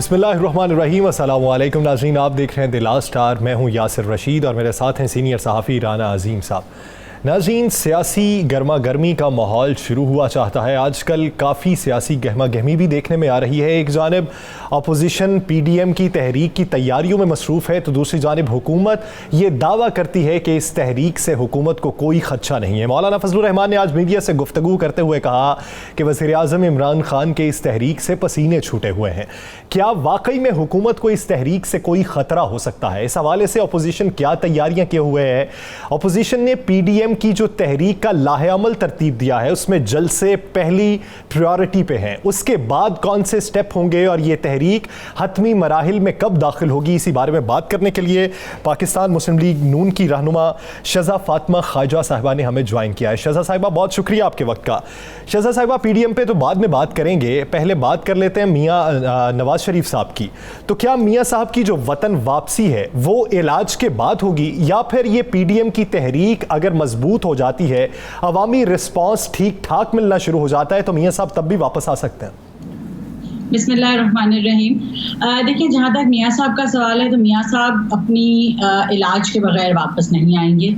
بسم اللہ الرحمن الرحیم. السلام علیکم ناظرین، آپ دیکھ رہے ہیں دی لاسٹ اسٹار. میں ہوں یاسر رشید اور میرے ساتھ ہیں سینئر صحافی رانا عظیم صاحب. ناظرین، سیاسی گرما گرمی کا ماحول شروع ہوا چاہتا ہے. آج کل کافی سیاسی گہما گہمی بھی دیکھنے میں آ رہی ہے. ایک جانب اپوزیشن پی ڈی ایم کی تحریک کی تیاریوں میں مصروف ہے تو دوسری جانب حکومت یہ دعویٰ کرتی ہے کہ اس تحریک سے حکومت کو کوئی خدشہ نہیں ہے. مولانا فضل الرحمان نے آج میڈیا سے گفتگو کرتے ہوئے کہا کہ وزیر اعظم عمران خان کے اس تحریک سے پسینے چھوٹے ہوئے ہیں. کیا واقعی میں حکومت کو اس تحریک سے کوئی خطرہ ہو سکتا ہے؟ اس حوالے سے اپوزیشن کیا تیاریاں کیے ہوئے ہے؟ اپوزیشن نے پی ڈی ایم کی جو تحریک کا لاہ عمل ترتیب دیا ہے اس میں جلسے پہلی پریورٹی پہ ہیں، اس کے بعد کون سے سٹیپ ہوں گے اور یہ تحریک حتمی مراحل میں کب داخل ہوگی؟ اسی بارے میں بات کرنے کے لیے پاکستان مسلم لیگ نون کی رہنما شہزہ فاطمہ خواجہ صاحبہ نے ہمیں جوائن کیا ہے. شہزہ صاحبہ بہت شکریہ آپ کے وقت کا. شہزہ صاحبہ، پی ڈی ایم پہ تو بعد میں بات کریں گے، پہلے بات کر لیتے ہیں میاں نواز شریف صاحب کی. تو کیا میاں صاحب کی جو وطن واپسی ہے وہ علاج کے بعد ہوگی یا پھر یہ پی ڈی ایم کی تحریک اگر مضبوط ہو جاتی ہے، عوامی رسپانس ٹھیک ٹھاک ملنا شروع ہو جاتا ہے تو میاں صاحب تب بھی واپس آ سکتے ہیں؟ بسم اللہ الرحمن الرحیم. دیکھیں، جہاں تک میاں صاحب کا سوال ہے تو میاں صاحب اپنی علاج کے بغیر واپس نہیں آئیں گے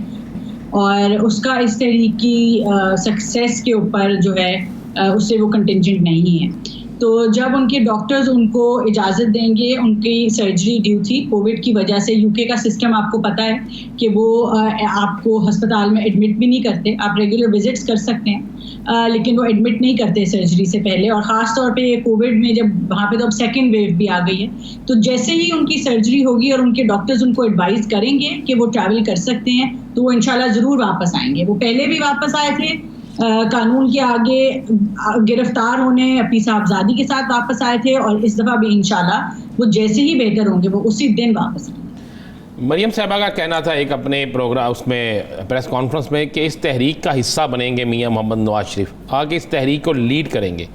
اور اس کا اس تحریک کی سکسیس کے اوپر جو ہے اس سے وہ کنٹینجنٹ نہیں ہے. تو جب ان کے ڈاکٹرز ان کو اجازت دیں گے، ان کی سرجری ڈیو تھی کووڈ کی وجہ سے. یو کے کا سسٹم آپ کو پتہ ہے کہ وہ آپ کو ہسپتال میں ایڈمٹ بھی نہیں کرتے. آپ ریگولر وزٹس کر سکتے ہیں لیکن وہ ایڈمٹ نہیں کرتے سرجری سے پہلے. اور خاص طور پہ کووڈ میں جب وہاں پہ تو اب سیکنڈ ویو بھی آ گئی ہے، تو جیسے ہی ان کی سرجری ہوگی اور ان کے ڈاکٹرز ان کو ایڈوائز کریں گے کہ وہ ٹریول کر سکتے ہیں تو وہ انشاءاللہ ضرور واپس آئیں گے. وہ پہلے بھی واپس آئے تھے، قانون کے آگے گرفتار ہونے اپنی صاحبزادی کے ساتھ واپس آئے تھے، اور اس دفعہ بھی انشاءاللہ وہ جیسے ہی بہتر ہوں گے وہ اسی دن واپس آئیں گے. مریم صاحبہ کا کہنا تھا ایک اپنے پروگرام اس میں پریس کانفرنس میں کہ اس تحریک کا حصہ بنیں گے میاں محمد نواز شریف، آگے اس تحریک کو لیڈ کریں گے.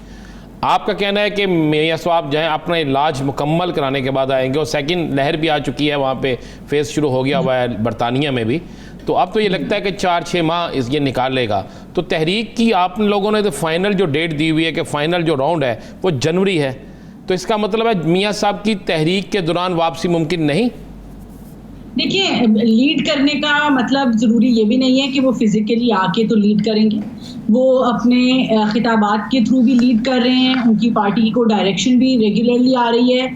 آپ کا کہنا ہے کہ میاں صاحب جو ہیں اپنا علاج مکمل کرانے کے بعد آئیں گے، اور سیکنڈ لہر بھی آ چکی ہے، وہاں پہ فیز شروع ہو گیا ہوا ہے برطانیہ میں بھی. تو اب تو یہ لگتا ہے کہ 4-6 ماہ یہ نکال لے گا. تو تحریک کی آپ لوگوں نے تو فائنل جو ڈیٹ دی ہوئی ہے کہ فائنل جو راؤنڈ ہے وہ جنوری ہے، تو اس کا مطلب ہے میاں صاحب کی تحریک کے دوران واپسی ممکن نہیں؟ دیکھیے، لیڈ کرنے کا مطلب ضروری یہ بھی نہیں ہے کہ وہ فزیکلی آ کے تو لیڈ کریں گے. وہ اپنے خطابات کے تھرو بھی لیڈ کر رہے ہیں، ان کی پارٹی کو ڈائریکشن بھی ریگولرلی آ رہی ہے.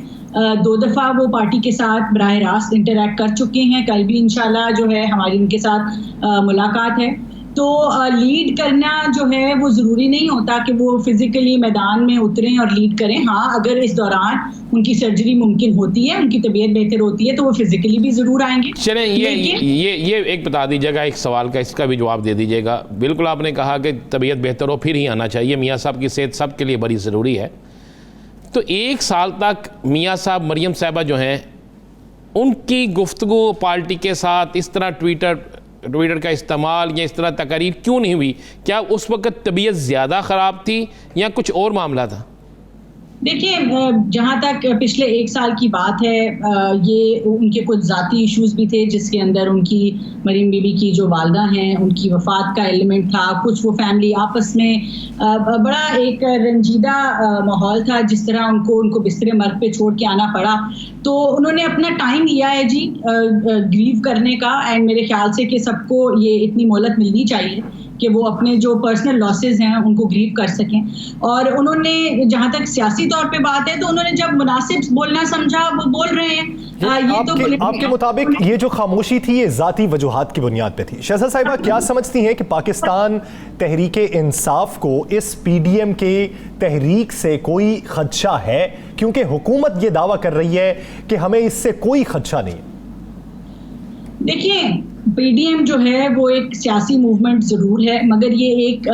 2 دفعہ وہ پارٹی کے ساتھ براہ راست انٹریکٹ کر چکے ہیں، کل بھی انشاءاللہ جو ہے ہماری ان کے ساتھ ملاقات ہے. تو لیڈ کرنا جو ہے وہ ضروری نہیں ہوتا کہ وہ فزیکلی میدان میں اتریں اور لیڈ کریں. ہاں، اگر اس دوران ان کی سرجری ممکن ہوتی ہے، ان کی طبیعت بہتر ہوتی ہے تو وہ فزیکلی بھی ضرور آئیں گے. چلیں یہ ایک بتا دیجیے گا، ایک سوال کا اس کا بھی جواب دے دیجیے گا. بالکل آپ نے کہا کہ طبیعت بہتر ہو پھر ہی آنا چاہیے، میاں صاحب کی صحت سب کے لیے بڑی ضروری ہے. تو 1 سال تک میاں صاحب مریم صاحبہ جو ہیں ان کی گفتگو پارٹی کے ساتھ اس طرح ٹویٹر کا استعمال یا اس طرح تقاریر کیوں نہیں ہوئی؟ کیا اس وقت طبیعت زیادہ خراب تھی یا کچھ اور معاملہ تھا؟ دیکھیے، جہاں تک پچھلے 1 سال کی بات ہے، یہ ان کے کچھ ذاتی ایشوز بھی تھے جس کے اندر ان کی مریم بی بی کی جو والدہ ہیں ان کی وفات کا ایلیمنٹ تھا. کچھ وہ فیملی آپس میں بڑا ایک رنجیدہ ماحول تھا، جس طرح ان کو بستر مرگ پہ چھوڑ کے آنا پڑا. تو انہوں نے اپنا ٹائم لیا ہے جی گریو کرنے کا، اینڈ میرے خیال سے کہ سب کو یہ اتنی مہلت ملنی چاہیے کہ وہ اپنے جو پرسنل لاسز ہیں ان کو گریو کر سکیں. اور انہوں نے جہاں تک سیاسی طور پہ بات ہے تو انہوں نے جب مناسب بولنا سمجھا وہ بول رہے ہیں. آپ کے مطابق یہ جو خاموشی تھی یہ ذاتی وجوہات کی بنیاد پہ تھی. شہزاد صاحبہ، کیا سمجھتی ہیں کہ پاکستان تحریک انصاف کو اس پی ڈی ایم کے تحریک سے کوئی خدشہ ہے؟ کیونکہ حکومت یہ دعویٰ کر رہی ہے کہ ہمیں اس سے کوئی خدشہ نہیں. دیکھیے، پی ڈی ایم جو ہے وہ ایک سیاسی موومنٹ ضرور ہے، مگر یہ ایک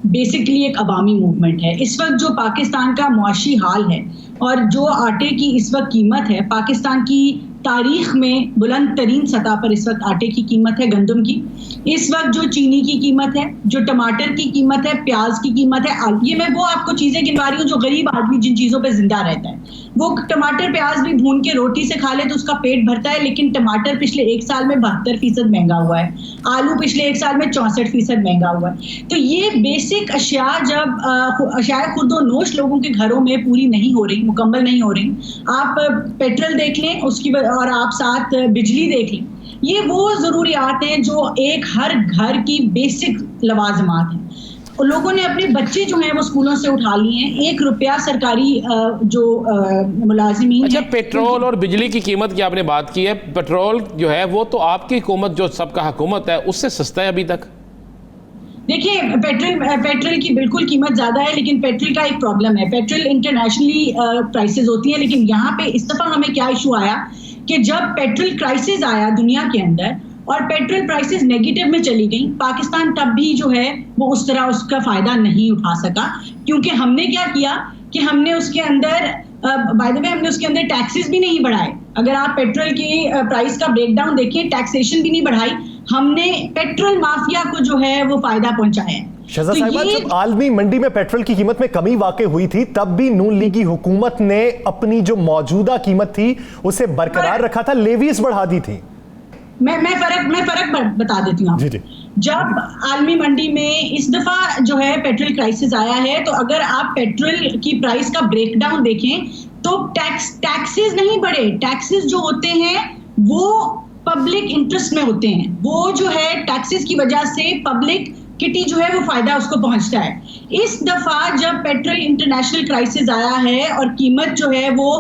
بیسکلی ایک عوامی موومنٹ ہے. اس وقت جو پاکستان کا معاشی حال ہے اور جو آٹے کی اس وقت قیمت ہے، پاکستان کی تاریخ میں بلند ترین سطح پر اس وقت آٹے کی قیمت ہے، گندم کی. اس وقت جو چینی کی قیمت ہے، جو ٹماٹر کی قیمت ہے، پیاز کی قیمت ہے. یہ میں وہ آپ کو چیزیں گنوا رہی ہوں جو غریب آدمی جن چیزوں پہ زندہ رہتا ہے. وہ ٹماٹر پیاز بھی بھون کے روٹی سے کھا لے تو اس کا پیٹ بھرتا ہے، لیکن ٹماٹر پچھلے 1 سال میں 72% مہنگا ہوا ہے، آلو پچھلے 1 سال میں 64% مہنگا ہوا ہے۔ تو یہ بیسک اشیاء جب اشیاء خود و نوش لوگوں کے گھروں میں پوری نہیں ہو رہی، مکمل نہیں ہو رہی، آپ پیٹرول دیکھ لیں اس کی اور آپ ساتھ بجلی دیکھ لیں، یہ وہ ضروریات ہیں جو ایک ہر گھر کی بیسک لوازمات ہیں۔ لوگوں نے اپنے بچے جو ہیں وہ اسکولوں سے اٹھا لیے ہیں، 1 روپیہ سرکاری جو ملازمین، اچھا پیٹرول اور بجلی کی قیمت کی آپ نے بات کی ہے، پیٹرول جو ہے وہ تو آپ کی حکومت جو سب کا حکومت ہے اس سے سستا ہے ابھی تک؟ دیکھیے پیٹرول کی بالکل قیمت زیادہ ہے، لیکن پیٹرول کا ایک پرابلم ہے، پیٹرول انٹرنیشنلی پرائسز ہوتی ہیں، لیکن یہاں پہ اس دفعہ ہمیں کیا ایشو آیا کہ جب پیٹرول کرائسس آیا دنیا کے اندر اور پیٹرول پرائسز نیگیٹو میں چلی گئیں، پاکستان تب بھی جو ہے وہ اس طرح اس کا فائدہ نہیں اٹھا سکا، کیونکہ ہم نے کیا کیا کہ ہم نے اس کے اندر بائی دا وے ہم نے اس کے اندر ٹیکسز بھی نہیں بڑھائے۔ اگر آپ پیٹرول کی پرائس کا بریک ڈاؤن دیکھیں، ٹیکسیشن بھی نہیں بڑھائی، ہم نے پیٹرول مافیا کو جو ہے وہ فائدہ پہنچایا ہے۔ شہزاد صاحبہ، جب عالمی منڈی میں پیٹرول کی قیمت میں کمی واقع ہوئی تھی تب بھی نون لیگی حکومت نے اپنی جو موجودہ قیمت تھی اسے برقرار رکھا تھا، لیویز بڑھا دی تھی۔ میں فرق بتا دیتی ہوں آپ کو۔ جب عالمی منڈی میں اس دفعہ جو ہے پیٹرول کرائسس آیا ہے، تو اگر آپ پیٹرول کی پرائس کا بریک ڈاؤن دیکھیں تو ٹیکسز نہیں بڑھے، ٹیکسز جو ہوتے ہیں وہ پبلک انٹرسٹ میں ہوتے ہیں، وہ جو ہے ٹیکسز کی وجہ سے پبلک کٹی جو ہے وہ فائدہ اس کو پہنچتا ہے۔ اس دفعہ جب پیٹرول انٹرنیشنل کرائسس آیا ہے اور قیمت جو ہے وہ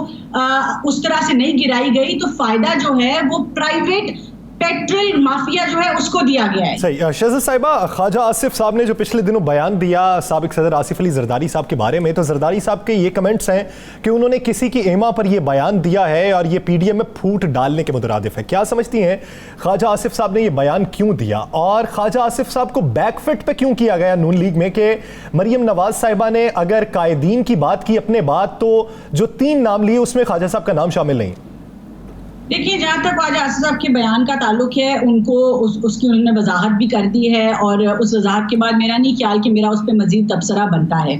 اس طرح سے نہیں گرائی گئی، تو فائدہ جو ہے وہ پرائیویٹ پیٹرول مافیا جو ہے اس کو دیا گیا ہے۔ صحیح۔ شہزاد صاحبہ، خواجہ آصف صاحب نے جو پچھلے دنوں بیان دیا سابق صدر آصف علی زرداری صاحب کے بارے میں، تو زرداری صاحب کے یہ کمنٹس ہیں کہ انہوں نے کسی کی ایما پر یہ بیان دیا ہے اور یہ پی ڈی ایم میں پھوٹ ڈالنے کے مترادف ہے۔ کیا سمجھتی ہیں خواجہ آصف صاحب نے یہ بیان کیوں دیا، اور خواجہ آصف صاحب کو بیک فٹ پہ کیوں کیا گیا نون لیگ میں کہ مریم نواز صاحبہ نے اگر قائدین کی بات کی اپنے بعد تو جو 3 نام لیے اس میں خواجہ صاحب کا نام شامل نہیں؟ دیکھیے، جہاں تک خواجہ آصف صاحب کے بیان کا تعلق ہے، ان کو اس کی انہوں نے وضاحت بھی کر دی ہے، اور اس وضاحت کے بعد میرا نہیں خیال کہ میرا اس پہ مزید تبصرہ بنتا ہے۔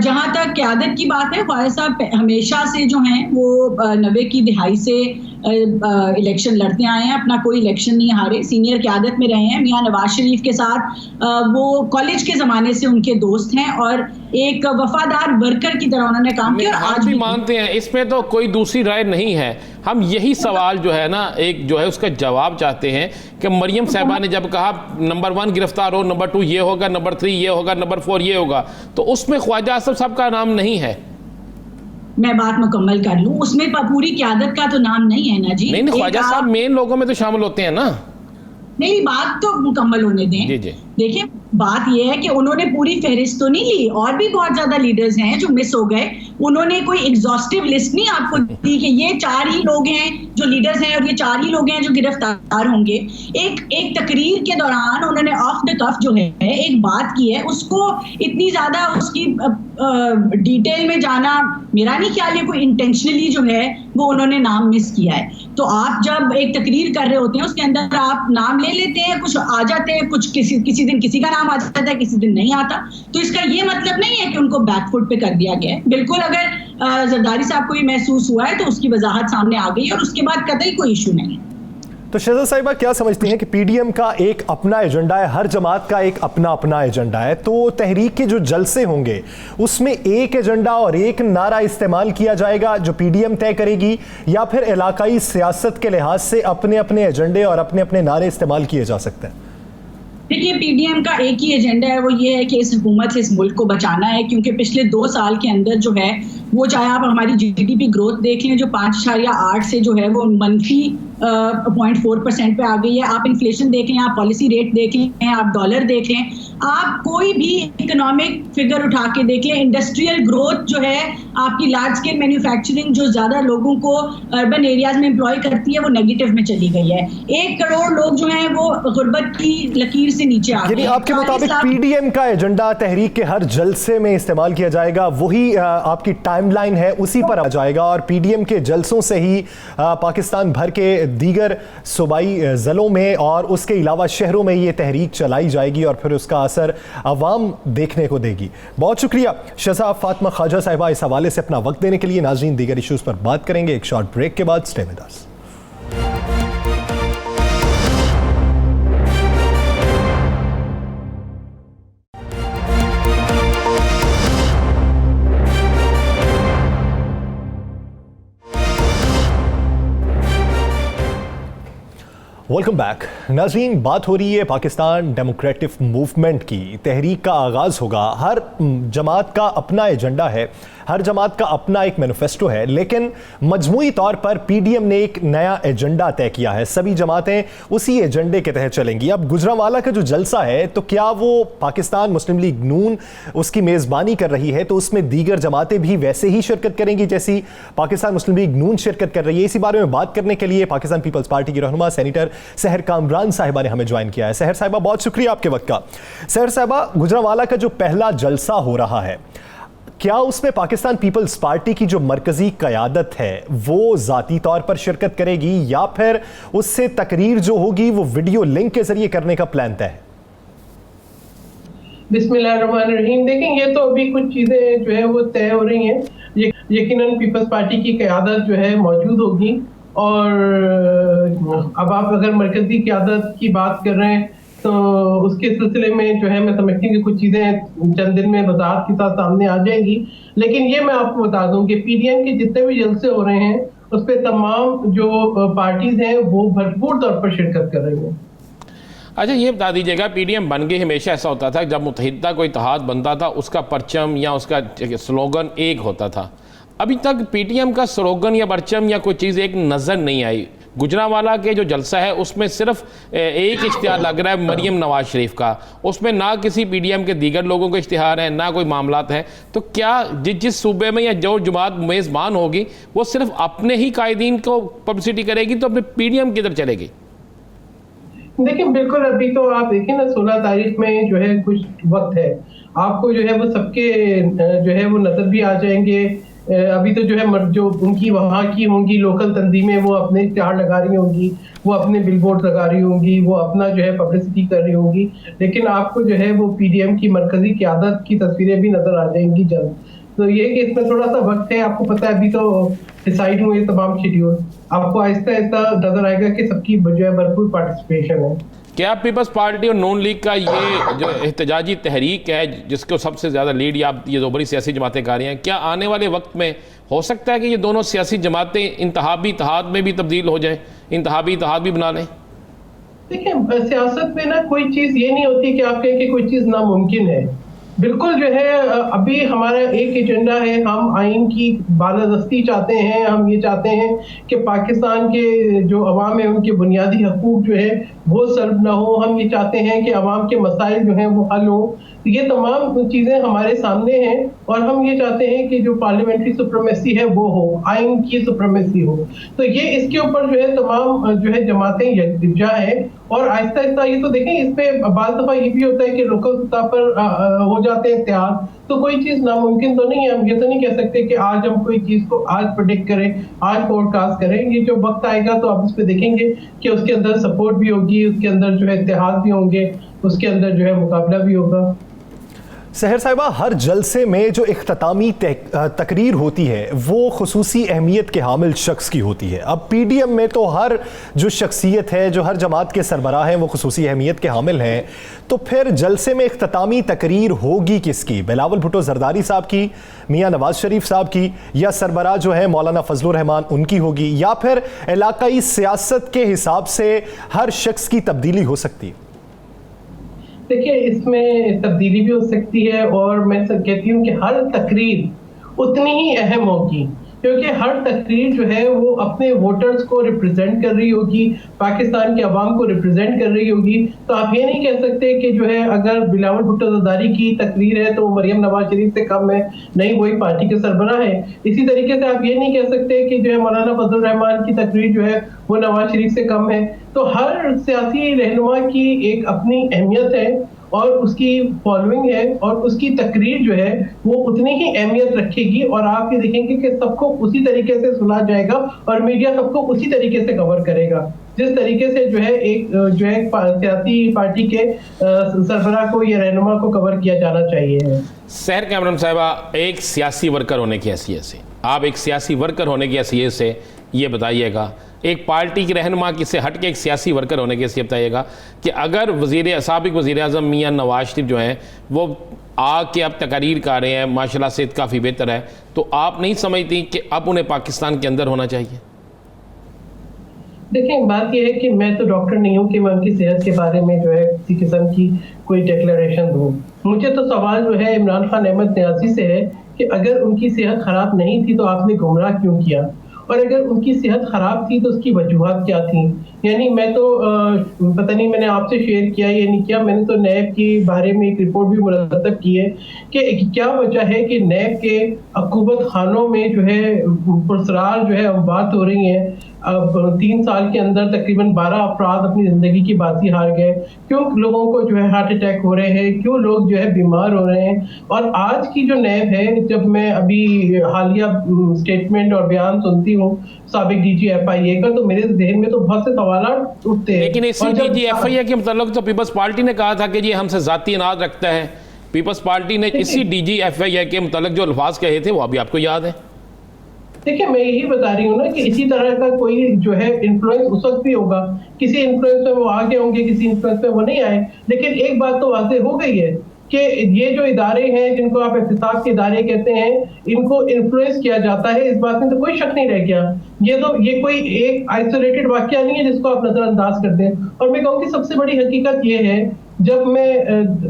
جہاں تک قیادت کی بات ہے، خواجہ صاحب ہمیشہ سے جو ہیں وہ 90 کی دہائی سے الیکشن لڑتے آئے ہیں، اپنا کوئی الیکشن نہیں ہارے، سینئر قیادت میں رہے ہیں۔ میاں نواز شریف کے ساتھ وہ کالج کے زمانے سے ان کے دوست ہیں اور ایک وفادار ورکر کی طرح انہوں نے کام کیا، اور آج بھی مانتے ہیں۔ اس میں تو کوئی دوسری رائے نہیں ہے، ہم یہی سوال جو ہے نا ایک جو ہے اس کا جواب چاہتے ہیں کہ مریم صاحبہ نے جب کہا نمبر 1 گرفتار ہو، نمبر 2 یہ ہوگا، نمبر 3 یہ ہوگا، نمبر 4 یہ ہوگا، تو اس میں خواجہ آصف صاحب کا نام نہیں ہے۔ میں بات مکمل کر لوں، اس میں پوری قیادت کا تو نام نہیں ہے نا جی۔ نہیں، خواجہ صاحب مین لوگوں میں تو شامل ہوتے ہیں نا۔ نہیں، بات تو مکمل ہونے دیں۔ دیکھیں، بات یہ ہے کہ انہوں نے پوری فہرست تو نہیں لی، اور بھی بہت زیادہ لیڈرز ہیں جو مس ہو گئے، انہوں نے کوئی ایگزاسٹیو لسٹ نہیں آپ کو دی کہ یہ 4 ہی لوگ ہیں جو لیڈرز ہیں اور یہ 4 ہی لوگ ہیں جو گرفتار ہوں گے۔ ایک تقریر کے دوران انہوں نے آف دا کف جو ہے ایک بات کی ہے، اس کو اتنی زیادہ اس کی ڈیٹیل میں جانا میرا نہیں خیال ہے کوئی انٹینشنلی جو ہے وہ انہوں نے نام مس کیا ہے۔ تو آپ جب ایک تقریر کر رہے ہوتے ہیں اس کے اندر آپ نام لے لیتے ہیں، کچھ آ جاتے ہیں، کچھ کسی دن کسی کا نام آ جاتا ہے، کسی دن نہیں آتا، تو اس کا یہ مطلب نہیں ہے کہ ان کو بیک فٹ پہ کر دیا گیا ہے۔ بالکل اگر زرداری صاحب کو یہ محسوس ہوا ہے تو اس کی وضاحت سامنے آ گئی اور اس کے بعد قطعی کوئی ایشو نہیں ہے۔ تو شہزاد صاحبہ، کیا سمجھتی ہیں کہ پی ڈی ایم کا ایک اپنا ایجنڈا ہے، ہر جماعت کا ایک اپنا ایجنڈا ہے، تو تحریک کے جو جلسے ہوں گے اس میں ایک ایجنڈا اور ایک نعرہ استعمال کیا جائے گا جو پی ڈی ایم طے کرے گی، یا پھر علاقائی سیاست کے لحاظ سے اپنے ایجنڈے اور اپنے نعرے استعمال کیے جا سکتے ہیں؟ دیکھیے، پی ڈی ایم کا ایک ہی ایجنڈا ہے، وہ یہ ہے کہ اس حکومت سے اس ملک کو بچانا ہے، کیونکہ پچھلے 2 سال کے اندر جو ہے وہ چاہے آپ ہماری جی ڈی پی گروتھ دیکھ لیں جو 5.8 سے جو ہے وہ منفی 0.4% پہ آ گئی ہے، آپ انفلیشن دیکھ لیں، آپ پالیسی ریٹ دیکھ لیں، آپ ڈالر دیکھ لیں، آپ کوئی بھی اکنامک فگر اٹھا کے دیکھ لیں، انڈسٹریل گروتھ جو ہے آپ کی لارج اسکیل مینوفیکچرنگ جو زیادہ لوگوں کو اربن ایریاز میں امپلائی کرتی ہے وہ نیگیٹو میں چلی گئی ہے۔ 1 کروڑ لوگ جو ہیں وہ غربت کی لکیر سے نیچے آ گئے ہیں۔ یعنی آپ کے مطابق پی ڈی ایم کا ایجنڈا تحریک کے ہر جلسے میں استعمال کیا جائے گا، وہی آپ کی ٹائم لائن ہے، اسی پر آ جائے گا، اور پی ڈی ایم کے جلسوں سے ہی پاکستان بھر کے دیگر صوبائی ضلعوں میں اور اس کے علاوہ شہروں میں یہ تحریک چلائی جائے گی اور پھر اس کا اثر عوام دیکھنے کو دے گی. بہت شکریہ شہزاد فاطمہ خواجہ صاحبہ اس حوالے سے اپنا وقت دینے کے لیے. ناظرین دیگر ایشوز پر بات کریں گے ایک شارٹ بریک کے بعد. Stay with us. Welcome back. ناظرین بات ہو رہی ہے پاکستان ڈیموکریٹک موومنٹ کی. تحریک کا آغاز ہوگا. ہر جماعت کا اپنا ایجنڈا ہے, ہر جماعت کا اپنا ایک مینیفیسٹو ہے, لیکن مجموعی طور پر پی ڈی ایم نے ایک نیا ایجنڈا طے کیا ہے. سبھی جماعتیں اسی ایجنڈے کے تحت چلیں گی. اب گجرانوالہ کا جو جلسہ ہے تو کیا وہ پاکستان مسلم لیگ نون اس کی میزبانی کر رہی ہے, تو اس میں دیگر جماعتیں بھی ویسے ہی شرکت کریں گی جیسی پاکستان مسلم لیگ نون شرکت کر رہی ہے؟ اسی بارے میں بات کرنے کے لیے پاکستان پیپلز پارٹی کی رہنما سینیٹر سحر کامران صاحبہ نے ہمیں جوائن کیا ہے. سحر صاحبہ بہت شکریہ آپ کے وقت کا. سحر صاحبہ, گجرانوالہ کا جو پہلا جلسہ ہو رہا ہے, کیا اس میں پاکستان پیپلز پارٹی کی جو مرکزی قیادت ہے وہ ذاتی طور پر شرکت کرے گی یا پھر اس سے تقریر جو ہوگی وہ ویڈیو لنک کے ذریعے کرنے کا پلان طے ہے؟ بسم اللہ الرحمن الرحیم. دیکھیں یہ تو ابھی کچھ چیزیں جو ہے وہ طے ہو رہی ہیں. یقیناً پیپلز پارٹی کی قیادت جو ہے موجود ہوگی, اور اب آپ اگر مرکزی قیادت کی بات کر رہے ہیں تو اس کے سلسلے میں جو ہے میں سمجھتی ہوں کہ کچھ چیزیں چند دن میں وضاحت کے ساتھ سامنے آ جائیں گی. لیکن یہ میں آپ کو بتا دوں کہ پی ڈی ایم کے جتنے بھی جلسے ہو رہے ہیں اس پہ تمام جو پارٹیز ہیں وہ بھرپور طور پر شرکت کر رہی ہیں. اچھا یہ بتا دیجیے گا, پی ڈی ایم بن گئی, ہمیشہ ایسا ہوتا تھا جب متحدہ کوئی اتحاد بنتا تھا اس کا پرچم یا اس کا سلوگن ایک ہوتا تھا. ابھی تک پی ٹی ایم کا سلوگن یا پرچم یا کوئی چیز ایک نظر نہیں آئی. گجرانوالہ کے جو جلسہ ہے اس میں صرف ایک اشتہار لگ رہا ہے مریم نواز شریف کا, اس میں نہ کسی پی ڈی ایم کے دیگر لوگوں کے اشتہار ہیں نہ کوئی معاملات ہیں. تو کیا جس صوبے میں یا جو جماعت میزبان ہوگی وہ صرف اپنے ہی قائدین کو پبلسٹی کرے گی تو اپنے پی ڈی ایم کدھر چلے گی؟ دیکھیں بالکل ابھی تو آپ دیکھیں نا 16 تاریخ میں جو ہے کچھ وقت ہے, آپ کو جو ہے وہ سب کے جو ہے وہ نظر بھی آ جائیں گے. ابھی تو جو ہے جو ان کی وہاں کی ہوں گی لوکل تنظیمیں وہ اپنے اشتہار لگا رہی ہوں گی, وہ اپنے بل بورڈ لگا رہی ہوں گی, وہ اپنا جو ہے پبلسٹی کر رہی ہوں گی. لیکن آپ کو جو ہے وہ پی ڈی ایم کی مرکزی قیادت کی تصویریں بھی نظر آ جائیں گی جلد. تو یہ کہ اس میں تھوڑا سا وقت ہے, آپ کو پتہ ہے ابھی تو ڈیسائیڈ ہوئے تمام شیڈیول, آپ کو آہستہ آہستہ نظر آئے گا کہ سب کی جو ہے بھرپور پارٹیسپیشن ہے. کیا پیپلز پارٹی اور نون لیگ کا یہ جو احتجاجی تحریک ہے جس کو سب سے زیادہ لیڈ یہ دو بڑی سیاسی جماعتیں کر رہی ہیں, کیا آنے والے وقت میں ہو سکتا ہے کہ یہ دونوں سیاسی جماعتیں انتخابی اتحاد میں بھی تبدیل ہو جائیں, انتخابی اتحاد بھی بنا لیں؟ دیکھیں سیاست میں نا کوئی چیز یہ نہیں ہوتی کہ آپ کہیں کہ کوئی چیز ناممکن ہے. بالکل جو ہے ابھی ہمارا ایک ایجنڈا ہے, ہم آئین کی بالادستی چاہتے ہیں. ہم یہ چاہتے ہیں کہ پاکستان کے جو عوام ہیں ان کے بنیادی حقوق جو ہے وہ سلب نہ ہو. ہم یہ چاہتے ہیں کہ عوام کے مسائل جو ہیں وہ حل ہوں. یہ تمام چیزیں ہمارے سامنے ہیں, اور ہم یہ چاہتے ہیں کہ جو پارلیمنٹری سپریمیسی ہے وہ ہو, آئین کی سپریمیسی ہو. تو یہ اس کے اوپر جو ہے تمام جو ہے جماعتیں یکجا ہیں, اور آہستہ آہستہ یہ تو دیکھیں اس پہ بعض دفعہ یہ بھی ہوتا ہے کہ لوکل سطح پر ہو جاتے ہیں اتحاد, تو کوئی چیز ناممکن تو نہیں ہے. ہم یہ تو نہیں کہہ سکتے کہ آج ہم کوئی چیز کو آج پریڈکٹ کریں, آج پوڈ کاسٹ کریں. یہ جو وقت آئے گا تو آپ اس پہ دیکھیں گے کہ اس کے اندر سپورٹ بھی ہوگی, اس کے اندر جو ہے اتحاد بھی ہوں گے, اس کے اندر جو ہے مقابلہ بھی ہوگا. سحر صاحبہ, ہر جلسے میں جو اختتامی تقریر ہوتی ہے وہ خصوصی اہمیت کے حامل شخص کی ہوتی ہے. اب پی ڈی ایم میں تو ہر جو شخصیت ہے, جو ہر جماعت کے سربراہ ہیں وہ خصوصی اہمیت کے حامل ہیں, تو پھر جلسے میں اختتامی تقریر ہوگی کس کی؟ بلاول بھٹو زرداری صاحب کی, میاں نواز شریف صاحب کی, یا سربراہ جو ہے مولانا فضل الرحمان ان کی ہوگی, یا پھر علاقائی سیاست کے حساب سے ہر شخص کی تبدیلی ہو سکتی ہے؟ دیکھیں اس میں تبدیلی بھی ہو سکتی ہے, اور میں کہتی ہوں کہ ہر تقریر اتنی ہی اہم ہوگی, کیونکہ ہر تقریر جو ہے وہ اپنے ووٹرز کو ریپرزینٹ کر رہی ہوگی, پاکستان کے عوام کو ریپرزینٹ کر رہی ہوگی. تو آپ یہ نہیں کہہ سکتے کہ جو ہے اگر بلاول بھٹو زرداری کی تقریر ہے تو وہ مریم نواز شریف سے کم ہے, نہیں وہی پارٹی کے سربراہ ہے. اسی طریقے سے آپ یہ نہیں کہہ سکتے کہ جو ہے مولانا فضل الرحمان کی تقریر جو ہے وہ نواز شریف سے کم ہے. تو ہر سیاسی رہنما کی ایک اپنی اہمیت ہے, اور اس کی فالوئنگ ہے اور اس کی تقریر جو ہے وہ اتنی ہی اہمیت رکھے گی, اور آپ یہ دیکھیں گے کہ سب کو اسی طریقے سے سنا جائے گا اور میڈیا سب کو اسی طریقے سے کور کرے گا جس طریقے سے جو ہے ایک سیاسی پارٹی کے سربراہ کو یا رہنما کو کور کیا جانا چاہیے. سحر کامران صاحبہ, ایک سیاسی ورکر ہونے کی حیثیت سے, آپ ایک سیاسی ورکر ہونے کی حیثیت سے یہ بتائیے گا, ایک پارٹی کی رہنما کی سے ہٹ کے ایک سیاسی ورکر ہونے کی حیثیت بتائیے گا کہ اگر سابق وزیر اعظم میاں نواز شریف جو ہیں وہ آ کے اب تقاریر کر رہے ہیں, ماشاءاللہ صحت کافی بہتر ہے, تو آپ نہیں سمجھتی کہ اب انہیں پاکستان کے اندر ہونا چاہیے؟ دیکھیں, بات یہ ہے کہ میں تو ڈاکٹر نہیں ہوں کہ میں ان کی صحت کے بارے میں جو ہے کسی قسم کی کوئی ڈیکلیریشن دوں. مجھے تو سوال جو ہے عمران خان احمد نیازی سے ہے کہ اگر ان کی صحت خراب نہیں تھی تو آپ نے گمراہ کیوں کیا, اور اگر ان کی صحت خراب تھی تو اس کی وجوہات کیا تھیں. یعنی میں تو پتہ نہیں میں نے آپ سے شیئر کیا یا نہیں کیا, میں نے تو نیب کے بارے میں ایک رپورٹ بھی مرتب کی ہے کہ کیا وجہ ہے کہ نیب کے عقوبت خانوں میں جو ہے پرسرار جو ہے اموات ہو رہی ہیں. اب 3 سال کے اندر تقریباً 12 افراد اپنی زندگی کی بازی ہار گئے. کیوں لوگوں کو جو ہے ہارٹ اٹیک ہو رہے ہیں, کیوں لوگ جو ہے بیمار ہو رہے ہیں. اور آج کی جو نیب ہے, جب میں ابھی حالیہ اسٹیٹمنٹ اور بیان سنتی ہوں سابق ڈی جی ایف آئی اے کا, تو میرے ذہن میں تو بہت سے سوالات اٹھتے ہیں. لیکن اسی ڈی جی ایف آئی اے کے متعلق تو پیپلز پارٹی نے کہا تھا کہ یہ ہم سے ذاتی اناج رکھتا ہے. پیپلز پارٹی نے اسی ڈی جی ایف آئی اے کے متعلق جو الفاظ کہے تھے وہ ابھی آپ کو یاد ہے. دیکھیں, میں یہی بتا رہی ہوں نا کہ اسی طرح کا کوئی جو ہے انفلوئنس اس وقت بھی ہوگا. کسی انفلوئنس میں وہ آگے ہوں گے, کسی انفلوئنس میں وہ نہیں آئے. لیکن ایک بات تو واضح ہو گئی ہے کہ یہ جو ادارے ہیں جن کو آپ احتساب کے ادارے کہتے ہیں, ان کو انفلوئنس کیا جاتا ہے, اس بات میں تو کوئی شک نہیں رہ گیا. یہ کوئی ایک آئسولیٹڈ واقعہ نہیں ہے جس کو آپ نظر انداز کر دیں. اور میں کہوں کہ سب سے بڑی حقیقت یہ ہے, جب میں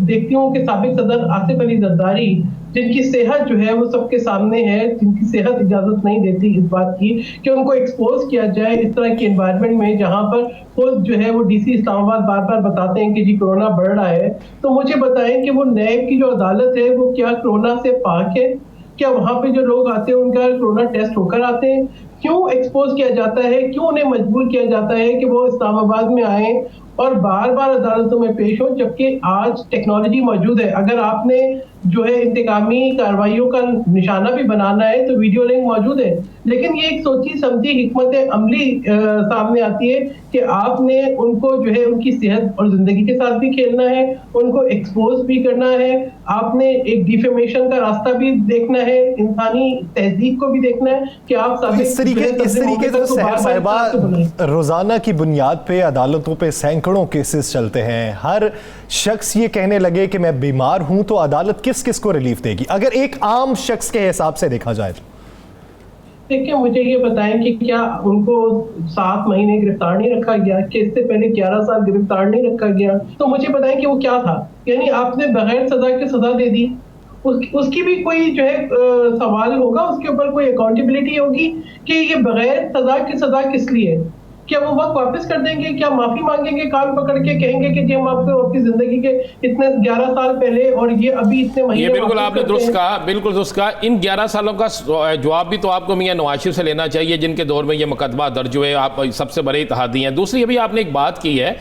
دیکھتی ہوں کہ سابق صدر آصف علی زرداری جن کی صحت جو ہے وہ سب کے سامنے ہے, جن کی صحت اجازت نہیں دیتی اس بات کی کہ ان کو ایکسپوز کیا جائے اس طرح کی انوائرمنٹ میں جہاں پر خود جو ہے وہ ڈی سی اسلام آباد بار بار بتاتے ہیں کہ جی کرونا بڑھ رہا ہے. تو مجھے بتائیں کہ وہ نیب کی جو عدالت ہے وہ کیا کرونا سے پاک ہے؟ کیا وہاں پہ جو لوگ آتے ہیں ان کا کرونا ٹیسٹ ہو کر آتے ہیں؟ کیوں ایکسپوز کیا جاتا ہے, کیوں انہیں مجبور کیا جاتا ہے کہ وہ اسلام آباد میں آئیں اور بار بار عدالتوں میں پیش ہوں, جبکہ آج ٹیکنالوجی موجود ہے. اگر آپ نے جو ہے انتقامی کارروائیوں کا نشانہ بھی بنانا ہے تو ویڈیو لنک موجود ہے. لیکن یہ ایک سوچی سمجھی حکمت عملی سامنے آتی ہے کہ آپ نے ان کو جو ہے ان کی صحت اور زندگی کے ساتھ بھی کھیلنا ہے, ان کو ایکسپوز بھی کرنا ہے, آپ نے ایک ڈیفیمیشن کا راستہ بھی دیکھنا ہے, انسانی تہذیب کو بھی دیکھنا ہے کہ آپ اس طریقے سے سحر صاحبہ روزانہ کی بنیاد پہ عدالتوں پہ سینکڑوں کیسز چلتے ہیں. ہر شخص یہ کہنے لگے کہ میں بیمار ہوں تو عدالت کس کو ریلیف دے گی اگر ایک عام شخص کے حساب سے دیکھا جائے؟ دیکھیں, مجھے یہ بتائیں کہ کیا ان کو 7 مہینے گرفتار نہیں رکھا گیا, کہ اس سے پہلے 11 سال گرفتار نہیں رکھا گیا؟ تو مجھے بتائیں کہ وہ کیا تھا. یعنی آپ نے بغیر سزا کے سزا دے دی, اس کی بھی کوئی جو ہے سوال ہوگا, اس کے اوپر کوئی اکاؤنٹیبلٹی ہوگی کہ یہ بغیر سزا کی سزا کس لیے. کیا وہ وقت واپس کر دیں گے؟ کیا معافی مانگیں گے کان پکڑ کے, کہیں گے کہ جی ہم آپ کو آپ کی زندگی کے اتنے 11 سال پہلے اور یہ ابھی اتنے مہینے. یہ بالکل آپ نے درست کہا, بالکل درست کہا. ان 11 سالوں کا جواب بھی تو آپ کو میاں نواز شریف سے لینا چاہیے جن کے دور میں یہ مقدمہ درج ہوئے, آپ سب سے بڑے اتحادی ہیں. دوسری ابھی آپ نے ایک بات کی ہے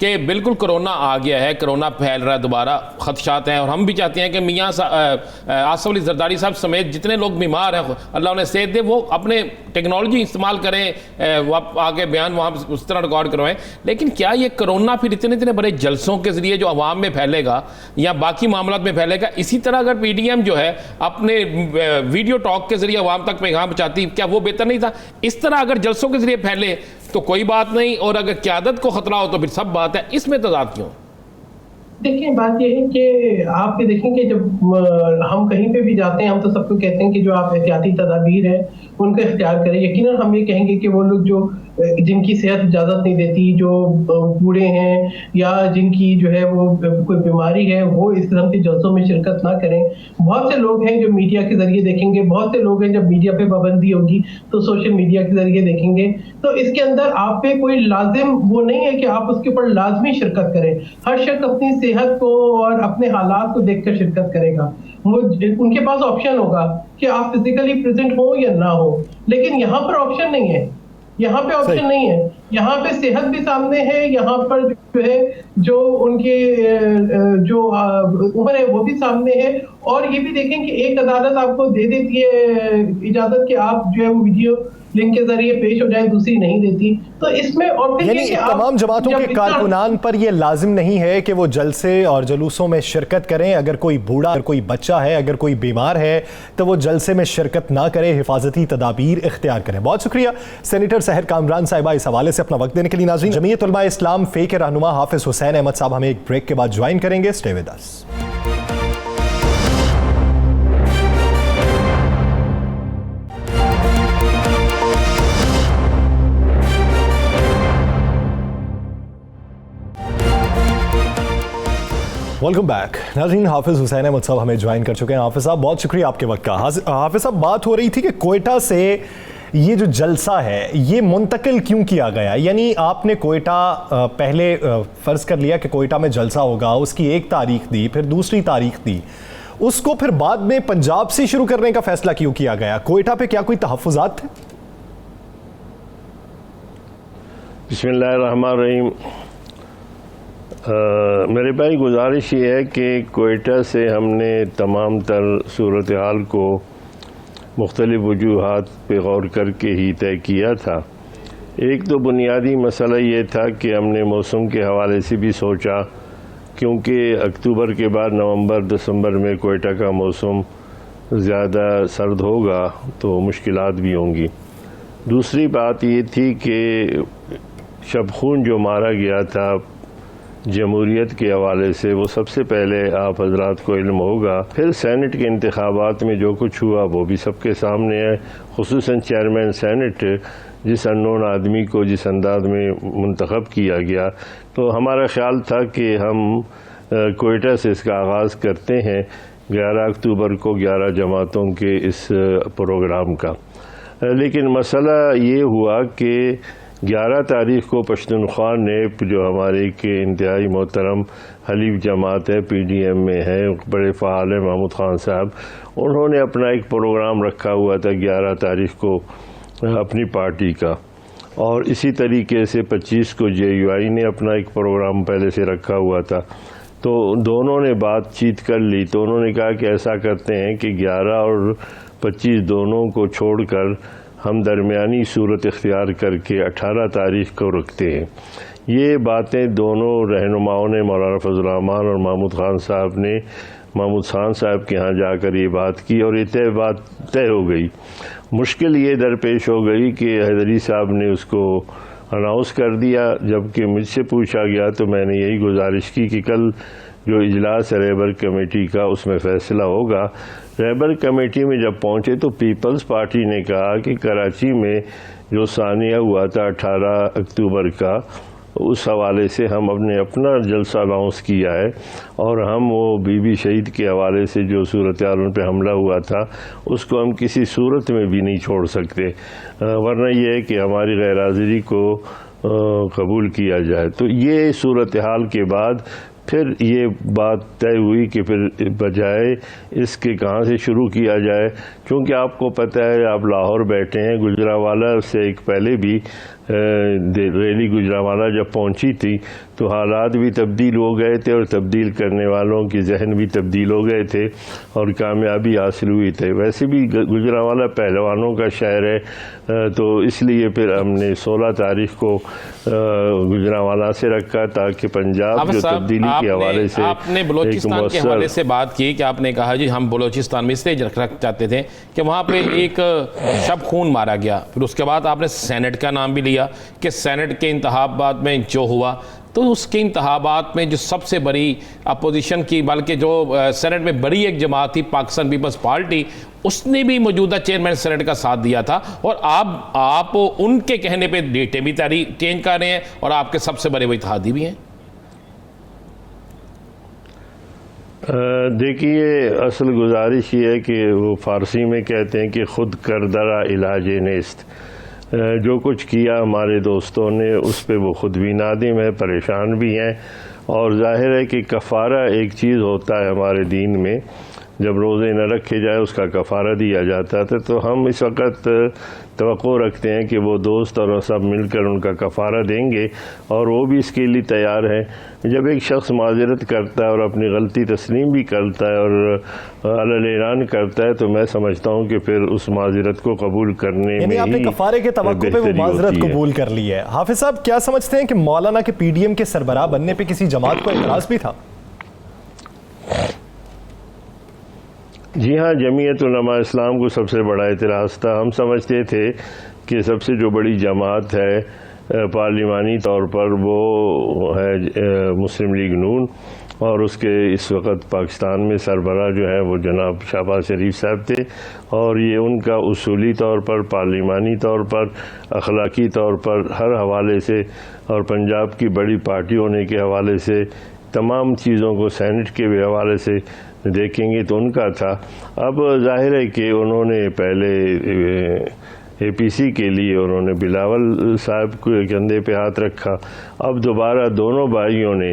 کہ بالکل کرونا آ گیا ہے, کرونا پھیل رہا ہے, دوبارہ خدشات ہیں, اور ہم بھی چاہتے ہیں کہ میاں آصف علی زرداری صاحب سمیت جتنے لوگ بیمار ہیں اللہ انہیں صحت دے, وہ اپنے ٹیکنالوجی استعمال کریں, وہ آگے بیان وہاں اس طرح ریکارڈ کروائیں. لیکن کیا یہ کرونا پھر اتنے بڑے جلسوں کے ذریعے جو عوام میں پھیلے گا یا باقی معاملات میں پھیلے گا, اسی طرح اگر پی ڈی ایم جو ہے اپنے ویڈیو ٹاک کے ذریعے عوام تک پیغام پہنچاتی, کیا وہ بہتر نہیں تھا؟ اس طرح اگر جلسوں کے ذریعے پھیلے تو کوئی بات نہیں, اور اگر قیادت کو خطرہ ہو تو پھر سب بات ہے. اس میں تضاد کیوں؟ دیکھیں, بات یہ ہے کہ آپ یہ دیکھیں کہ جب ہم کہیں پہ بھی جاتے ہیں ہم تو سب کو کہتے ہیں کہ جو آپ احتیاطی تدابیر ہیں ان کو اختیار کریں. یقیناً ہم یہ کہیں گے کہ وہ لوگ جو جن کی صحت اجازت نہیں دیتی, جو بوڑھے ہیں یا جن کی جو ہے وہ کوئی بیماری ہے, وہ اس قسم کے جلسوں میں شرکت نہ کریں. بہت سے لوگ ہیں جو میڈیا کے ذریعے دیکھیں گے, بہت سے لوگ ہیں جب میڈیا پہ پابندی ہوگی تو سوشل میڈیا کے ذریعے دیکھیں گے. تو اس کے اندر آپ پہ کوئی لازم وہ نہیں ہے کہ آپ اس کے اوپر لازمی شرکت کریں. ہر شخص اپنی صحت کو اور اپنے حالات کو دیکھ کر شرکت کرے گا. وہ ان کے پاس آپشن ہوگا کہ آپ فزیکلی پریزنٹ ہو یا نہ ہو, لیکن یہاں پر آپشن نہیں ہے. یہاں پہ آپشن نہیں ہے. یہاں پہ صحت بھی سامنے ہے, یہاں پر جو ہے جو ان کے جو عمر ہے وہ بھی سامنے ہے, اور یہ بھی دیکھیں کہ ایک عدالت آپ کو دے دیتی ہے اجازت کہ آپ جو ہے وہ ویڈیو لنک کے ذریعے پیش ہو جائے, دوسری نہیں دیتی. تو اس میں اور یعنی تمام جماعتوں کے کارکنان پر یہ لازم نہیں ہے کہ وہ جلسے اور جلوسوں میں شرکت کریں. اگر کوئی بوڑھا, اگر کوئی بچہ ہے, اگر کوئی بیمار ہے تو وہ جلسے میں شرکت نہ کرے, حفاظتی تدابیر اختیار کریں. بہت شکریہ سینیٹر سحر کامران صاحبہ اس حوالے سے اپنا وقت دینے کے لیے. ناظرین, جمعیت علماء اسلام فے کے رہنما حافظ حسین احمد صاحب ہمیں ایک بریک کے بعد جوائن کریں گے. Stay with us. Welcome back. ناظرین, حافظ حسین احمد صاحب ہمیں جوائن کر چکے ہیں. حافظ صاحب بہت شکریہ آپ کے وقت کا. حافظ صاحب, بات ہو رہی تھی کہ کوئٹہ سے یہ جو جلسہ ہے یہ منتقل کیوں کیا گیا؟ یعنی آپ نے کوئٹہ پہلے فرض کر لیا کہ کوئٹہ میں جلسہ ہوگا, اس کی ایک تاریخ دی, پھر دوسری تاریخ دی, اس کو پھر بعد میں پنجاب سے شروع کرنے کا فیصلہ کیوں کیا گیا؟ کوئٹہ پہ کیا کوئی تحفظات تھے؟ بسم اللہ الرحمن الرحیم. میرے بھائی, گزارش یہ ہے کہ کوئٹہ سے ہم نے تمام تر صورتحال کو مختلف وجوہات پہ غور کر کے ہی طے کیا تھا. ایک تو بنیادی مسئلہ یہ تھا کہ ہم نے موسم کے حوالے سے بھی سوچا, کیونکہ اکتوبر کے بعد نومبر دسمبر میں کوئٹہ کا موسم زیادہ سرد ہوگا تو مشکلات بھی ہوں گی. دوسری بات یہ تھی کہ شب خون جو مارا گیا تھا جمہوریت کے حوالے سے, وہ سب سے پہلے آپ حضرات کو علم ہوگا. پھر سینٹ کے انتخابات میں جو کچھ ہوا وہ بھی سب کے سامنے ہے, خصوصاً چیئرمین سینٹ جس انون آدمی کو جس انداز میں منتخب کیا گیا. تو ہمارا خیال تھا کہ ہم کوئٹہ سے اس کا آغاز کرتے ہیں 11 اکتوبر کو 11 جماعتوں کے اس پروگرام کا. لیکن مسئلہ یہ ہوا کہ 11 تاریخ کو پشتونخوا نے, جو ہمارے کے انتہائی محترم حلیف جماعت ہے, پی ڈی ایم میں ہے, بڑے فعال ہیں محمود خان صاحب, انہوں نے اپنا ایک پروگرام رکھا ہوا تھا 11 تاریخ کو اپنی پارٹی کا, اور اسی طریقے سے 25 کو جے یو آئی نے اپنا ایک پروگرام پہلے سے رکھا ہوا تھا. تو دونوں نے بات چیت کر لی, تو انہوں نے کہا کہ ایسا کرتے ہیں کہ 11 اور 25 دونوں کو چھوڑ کر ہم درمیانی صورت اختیار کر کے 18 تاریخ کو رکھتے ہیں. یہ باتیں دونوں رہنماؤں نے, مولانا فضل الرحمان اور محمود خان صاحب نے, محمود خان صاحب کے ہاں جا کر یہ بات کی, اور یہ بات طے ہو گئی. مشکل یہ درپیش ہو گئی کہ حیدری صاحب نے اس کو اناؤنس کر دیا, جبکہ مجھ سے پوچھا گیا تو میں نے یہی گزارش کی کہ کل جو اجلاس ہے رہبر کمیٹی کا, اس میں فیصلہ ہوگا. رہبر کمیٹی میں جب پہنچے تو پیپلز پارٹی نے کہا کہ کراچی میں جو ثانیہ ہوا تھا 18 اکتوبر کا, اس حوالے سے ہم اپنا جلسہ اناؤنس کیا ہے, اور ہم وہ بی بی شہید کے حوالے سے جو صورتحال ان پہ حملہ ہوا تھا اس کو ہم کسی صورت میں بھی نہیں چھوڑ سکتے, ورنہ یہ ہے کہ ہماری غیر حاضری کو قبول کیا جائے. تو یہ صورتحال کے بعد پھر یہ بات طے ہوئی کہ پھر بجائے اس کے کہاں سے شروع کیا جائے, چونکہ آپ کو پتہ ہے آپ لاہور بیٹھے ہیں, گجرانوالہ سے ایک پہلے بھی ریلی گجرانوالہ جب پہنچی تھی تو حالات بھی تبدیل ہو گئے تھے, اور تبدیل کرنے والوں کی ذہن بھی تبدیل ہو گئے تھے, اور کامیابی حاصل ہوئی تھی. ویسے بھی گجرانوالہ پہلوانوں کا شہر ہے, تو اس لیے پھر ہم نے 16 تاریخ کو گجرانوالہ سے رکھا تاکہ پنجاب جو تبدیلی کے حوالے سے, آپ نے بلوچستان کے حوالے سے بات کی کہ آپ نے کہا جی ہم بلوچستان میں اس لیے رکھنا چاہتے تھے کہ وہاں پہ ایک شب خون مارا گیا. پھر اس کے بعد آپ نے سینٹ کا نام بھی لیا کہ سینٹ کے انتخابات میں جو ہوا, تو اس کے انتخابات میں جو سب سے بڑی اپوزیشن کی, بلکہ جو سینٹ میں بڑی ایک جماعت تھی پاکستان پیپلز پارٹی, اس نے بھی موجودہ چیئرمین سینٹ کا ساتھ دیا تھا, اور آپ ان کے کہنے پہ ڈیٹیں بھی چینج کر رہے ہیں, اور آپ کے سب سے بڑے وہ اتحادی بھی ہیں. دیکھیے, اصل گزارش یہ ہے کہ وہ فارسی میں کہتے ہیں کہ خود کردرا علاج نیست. جو کچھ کیا ہمارے دوستوں نے اس پہ وہ خود بھی نادم ہے, پریشان بھی ہیں, اور ظاہر ہے کہ کفارہ ایک چیز ہوتا ہے ہمارے دین میں, جب روزے نہ رکھے جائے اس کا کفارہ دیا جاتا تھا. تو ہم اس وقت توقع رکھتے ہیں کہ وہ دوست اور سب مل کر ان کا کفارہ دیں گے اور وہ بھی اس کے لیے تیار ہیں. جب ایک شخص معذرت کرتا ہے اور اپنی غلطی تسلیم بھی کرتا ہے اور اعلان کرتا ہے تو میں سمجھتا ہوں کہ پھر اس معذرت کو قبول کرنے یعنی میں آپ نے کفارے کے توقع پہ وہ معذرت قبول کر لی ہے. حافظ صاحب کیا سمجھتے ہیں کہ مولانا کے پی ڈی ایم کے سربراہ بننے پہ کسی جماعت کو اعتراض بھی تھا؟ جی ہاں، جمعیت علماء اسلام کو سب سے بڑا اعتراض تھا. ہم سمجھتے تھے کہ سب سے جو بڑی جماعت ہے پارلیمانی طور پر وہ ہے مسلم لیگ نون، اور اس کے اس وقت پاکستان میں سربراہ جو ہے وہ جناب شہباز شریف صاحب تھے، اور یہ ان کا اصولی طور پر، پارلیمانی طور پر، اخلاقی طور پر ہر حوالے سے، اور پنجاب کی بڑی پارٹی ہونے کے حوالے سے، تمام چیزوں کو سینٹ کے بھی حوالے سے دیکھیں گے تو ان کا تھا. اب ظاہر ہے کہ انہوں نے پہلے اے پی سی کے لیے انہوں نے بلاول صاحب کو کندھے پہ ہاتھ رکھا. اب دوبارہ دونوں بھائیوں نے،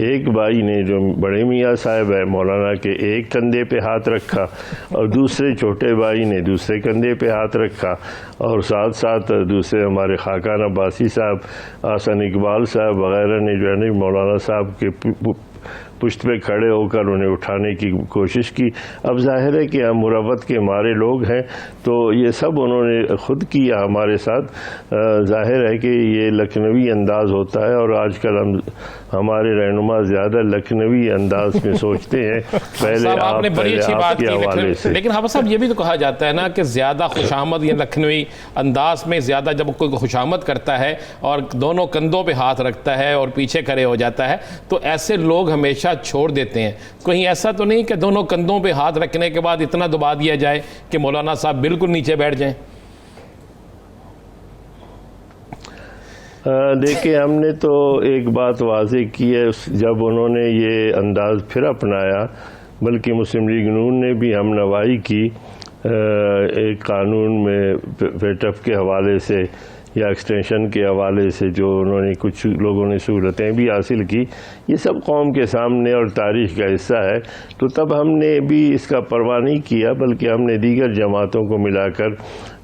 ایک بھائی نے جو بڑے میاں صاحب ہے مولانا کے، ایک کندھے پہ ہاتھ رکھا، اور دوسرے چھوٹے بھائی نے دوسرے کندھے پہ ہاتھ رکھا، اور ساتھ ساتھ دوسرے ہمارے خاقان عباسی صاحب، احسن اقبال صاحب وغیرہ نے جو ہے نا مولانا صاحب کے پشت پہ کھڑے ہو کر انہیں اٹھانے کی کوشش کی. اب ظاہر ہے کہ ہم مروت کے مارے لوگ ہیں، تو یہ سب انہوں نے خود کیا ہمارے ساتھ. ظاہر ہے کہ یہ لکھنوی انداز ہوتا ہے، اور آج کل ہمارے رہنما زیادہ لکھنوی انداز میں سوچتے ہیں. پہلے آپ نے بڑی اچھی بات کے حوالے سے، لیکن حافظ صاحب یہ بھی تو کہا جاتا ہے نا کہ زیادہ خوشامد یا لکھنوی انداز میں زیادہ جب کوئی خوشامد کرتا ہے اور دونوں کندھوں پہ ہاتھ رکھتا ہے اور پیچھے کھڑے ہو جاتا ہے تو ایسے لوگ ہمیشہ چھوڑ دیتے ہیں. کہیں ایسا تو نہیں کہ دونوں کندھوں پہ ہاتھ رکھنے کے بعد اتنا دبا دیا جائے کہ مولانا صاحب بالکل نیچے بیٹھ جائیں؟ دیکھیں، ہم نے تو ایک بات واضح کی ہے جب انہوں نے یہ انداز پھر اپنایا، بلکہ مسلم لیگ نون نے بھی ہم نوائی کی ایک قانون میں پیٹف کے حوالے سے یا ایکسٹینشن کے حوالے سے، جو انہوں نے کچھ لوگوں نے سہولتیں بھی حاصل کی. یہ سب قوم کے سامنے اور تاریخ کا حصہ ہے. تو تب ہم نے بھی اس کا پرواہ نہیں کیا، بلکہ ہم نے دیگر جماعتوں کو ملا کر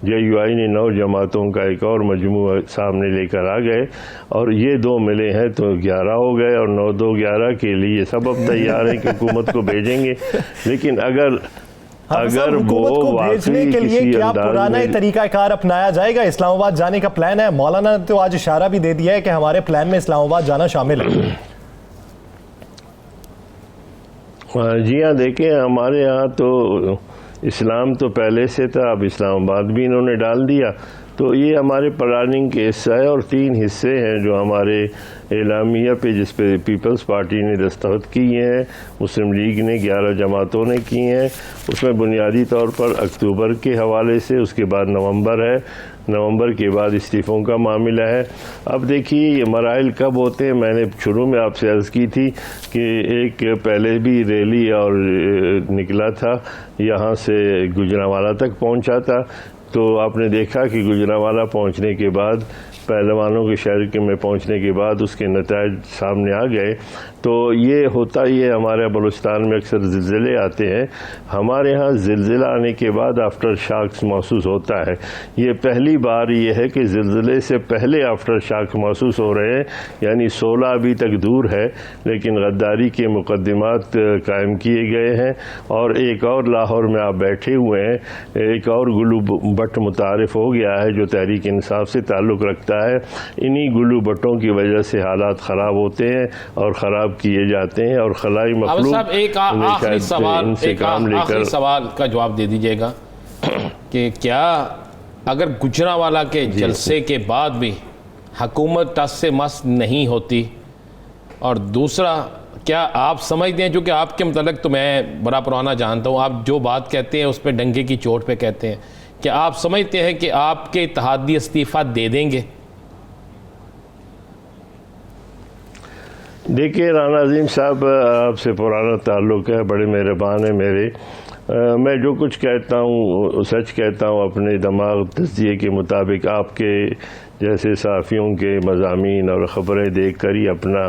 جے یو آئی نے 9 جماعتوں کا ایک اور مجموعہ سامنے لے کر آ گئے، اور یہ 2 ملے ہیں تو 11 ہو گئے، اور 9 2 11 کے لیے سب اب تیار ہیں کہ حکومت کو بھیجیں گے. لیکن اگر حکومت کو بھیجنے کے لیے کیا پرانا طریقہ کار اپنایا جائے گا؟ اسلام آباد جانے کا پلان ہے؟ مولانا نے تو آج اشارہ بھی دے دیا ہے کہ ہمارے پلان میں اسلام آباد جانا شامل ہے. جی ہاں، دیکھیں ہمارے ہاں تو اسلام تو پہلے سے تھا، اب اسلام آباد بھی انہوں نے ڈال دیا. تو یہ ہمارے پلاننگ کے حصہ ہے، اور 3 حصے ہیں جو ہمارے اعلامیہ پہ جس پہ پیپلز پارٹی نے دستخط کیے ہیں، مسلم لیگ نے 11 جماعتوں نے کی ہیں. اس میں بنیادی طور پر اکتوبر کے حوالے سے، اس کے بعد نومبر ہے، نومبر کے بعد استعفوں کا معاملہ ہے. اب دیکھیے یہ مراحل کب ہوتے ہیں. میں نے شروع میں آپ سے عرض کی تھی کہ ایک پہلے بھی ریلی اور نکلا تھا، یہاں سے گجرانوالہ تک پہنچا تھا. تو آپ نے دیکھا کہ گجرانوالہ پہنچنے کے بعد، پہلوانوں کے شہر کے میں پہنچنے کے بعد اس کے نتائج سامنے آ گئے. تو یہ ہوتا ہی ہے، ہمارے بلوچستان میں اکثر زلزلے آتے ہیں. ہمارے ہاں زلزلہ آنے کے بعد آفٹر شاکس محسوس ہوتا ہے. یہ پہلی بار یہ ہے کہ زلزلے سے پہلے آفٹر شاک محسوس ہو رہے ہیں. یعنی 16 ابھی تک دور ہے، لیکن غداری کے مقدمات قائم کیے گئے ہیں. اور ایک اور لاہور میں آپ بیٹھے ہوئے ہیں، ایک اور گلو بٹ متعارف ہو گیا ہے جو تحریک انصاف سے تعلق رکھتا ہے. انہی گلو بٹوں کی وجہ سے حالات خراب ہوتے ہیں اور خراب کیے جاتے ہیں، اور خلائی مخلوق صاحب ایک آخری سوال کا جواب دے دیجئے گا کہ کیا اگر گجرانوالہ کے جلسے کے بعد بھی حکومت ٹس سے مس نہیں ہوتی، اور دوسرا کیا آپ سمجھتے ہیں، چونکہ آپ کے متعلق تو میں بڑا پرانا جانتا ہوں، آپ جو بات کہتے ہیں اس پہ ڈنگے کی چوٹ پہ کہتے ہیں، کیا آپ سمجھتے ہیں کہ آپ کے اتحادی استعفیٰ دے دیں گے؟ دیکھیے رانا عظیم صاحب، آپ سے پرانا تعلق ہے، بڑے مہربان ہیں میرے. میں جو کچھ کہتا ہوں سچ کہتا ہوں اپنے دماغ تجزیے کے مطابق. آپ کے جیسے صحافیوں کے مضامین اور خبریں دیکھ کر ہی اپنا